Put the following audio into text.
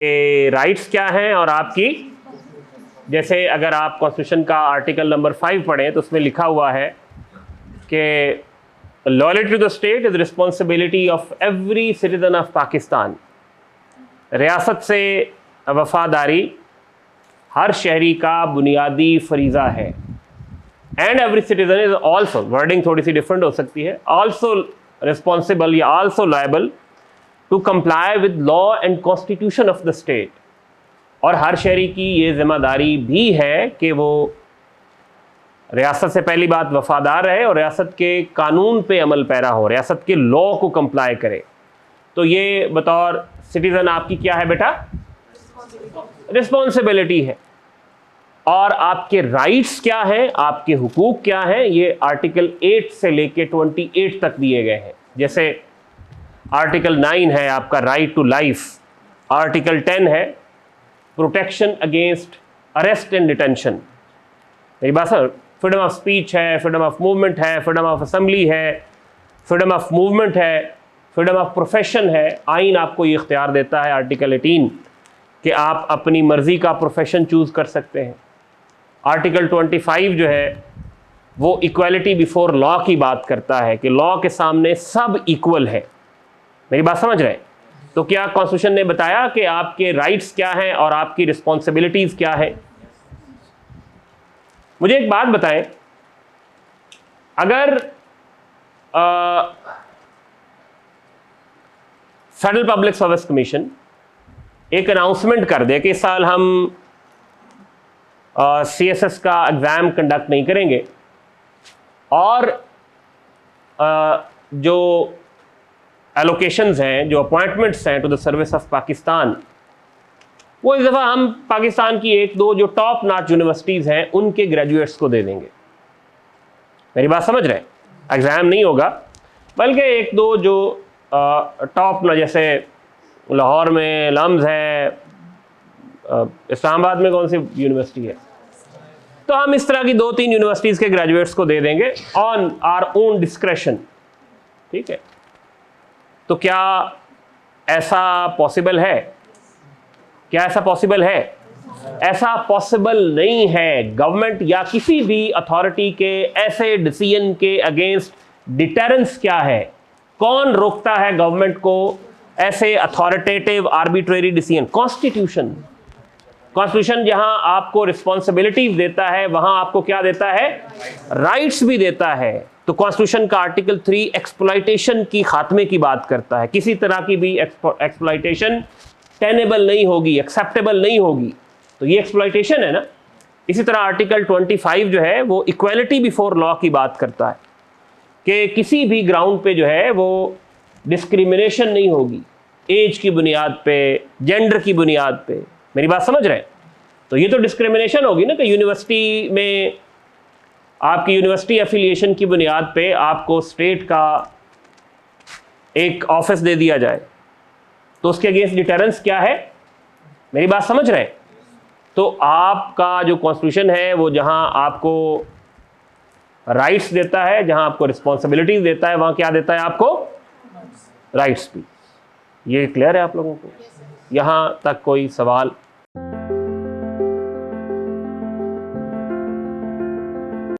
Rights क्या हैं और आपकी, जैसे अगर आप कॉन्स्टिट्यूशन का आर्टिकल नंबर 5 पढ़ें तो उसमें लिखा हुआ है कि loyalty to the state is responsibility of every citizen of Pakistan. रियासत से वफादारी हर शहरी का बुनियादी फरीज़ा है। And every citizen is also, wording थोड़ी सी डिफरेंट हो सकती है, ऑल्सो रिस्पॉन्सिबल या also liable to comply with law and constitution of the state. और हर शहरी की ये जिम्मेदारी भी है कि वो रियासत से पहली बात वफादार रहे और रियासत के कानून पे अमल पैरा हो, रियासत के लॉ को कंप्लाई करे। तो ये बतौर सिटीज़न आपकी क्या है बेटा? रिस्पॉन्सिबिलिटी है। और आपके राइट्स क्या हैं, आपके हुकूक क्या हैं, ये आर्टिकल 8 से लेके 28 तक दिए गए हैं। जैसे आर्टिकल 9 है आपका राइट टू लाइफ, आर्टिकल 10 है protection against arrest and detention. मेरी बात सर, फ्रीडम ऑफ स्पीच है, फ्रीडम ऑफ मूवमेंट है, फ्रीडम ऑफ असेंबली है, फ्रीडम ऑफ मूवमेंट है, फ्रीडम ऑफ प्रोफेशन है। आइन आपको ये इख्तियार देता है आर्टिकल 18 कि आप अपनी मर्जी का प्रोफेशन चूज कर सकते हैं। आर्टिकल 25 जो है वो इक्वालिटी बिफोर लॉ की बात करता है कि लॉ के सामने सब इक्वल है। मेरी बात समझ रहे हैं? तो क्या कॉन्स्टिट्यूशन ने बताया कि आपके राइट्स क्या हैं और आपकी रिस्पॉन्सिबिलिटीज क्या है? मुझे एक बात बताएं, अगर फेडरल पब्लिक सर्विस कमीशन एक अनाउंसमेंट कर दे कि इस साल हम CSS का एग्ज़ाम कंडक्ट नहीं करेंगे और जो एलोकेशंस हैं, जो अपॉइंटमेंट्स हैं to the service of Pakistan, वो इस दफ़ा हम पाकिस्तान की 1-2 जो टॉप नॉच यूनिवर्सिटीज़ हैं उनके ग्रेजुएट्स को दे देंगे। मेरी बात समझ रहे हैं? एग्ज़ाम नहीं होगा बल्कि 1-2 जो टॉप ना, जैसे लाहौर में लम्स है, इस्लामाबाद में कौन सी यूनिवर्सिटी है, तो हम इस तरह की 2-3 यूनिवर्सिटीज़ के ग्रेजुएट्स को दे देंगे ऑन आवर ओन डिस्क्रेशन। ठीक है? तो क्या ऐसा पॉसिबल है? क्या ऐसा पॉसिबल है? ऐसा पॉसिबल नहीं है। गवर्नमेंट या किसी भी अथॉरिटी के ऐसे डिसीजन के अगेंस्ट डिटरेंस क्या है? कौन रोकता है गवर्नमेंट को ऐसे authoritative arbitrary decision? Constitution. Constitution जहां आपको रिस्पॉन्सिबिलिटीज देता है वहां आपको क्या देता है? राइट्स भी देता है। तो कॉन्स्टिट्यूशन का आर्टिकल 3 एक्सप्लॉयटेशन की खात्मे की बात करता है। किसी तरह की भी एक्सप्लॉयटेशन टेनेबल नहीं होगी, एक्सेप्टेबल नहीं होगी। तो ये एक्सप्लॉयटेशन है ना। इसी तरह आर्टिकल 25 जो है वो इक्वालिटी बिफोर लॉ की बात करता है कि किसी भी ग्राउंड पे जो है वो डिस्क्रिमिनेशन नहीं होगी, एज की बुनियाद पे, जेंडर की बुनियाद पे। मेरी बात समझ रहे हैं? तो ये तो डिस्क्रिमिनेशन होगी ना कि यूनिवर्सिटी में आपकी यूनिवर्सिटी एफिलिएशन की बुनियाद पे आपको स्टेट का एक ऑफिस दे दिया जाए, तो उसके अगेंस्ट डिटरेंस क्या है? मेरी बात समझ रहे हैं? तो आपका जो कॉन्स्टिट्यूशन है वो जहां आपको राइट्स देता है, जहां आपको रिस्पॉन्सिबिलिटीज देता है, वहां क्या देता है आपको? राइट्स भी। ये क्लियर है आप लोगों को? यहां तक कोई सवाल?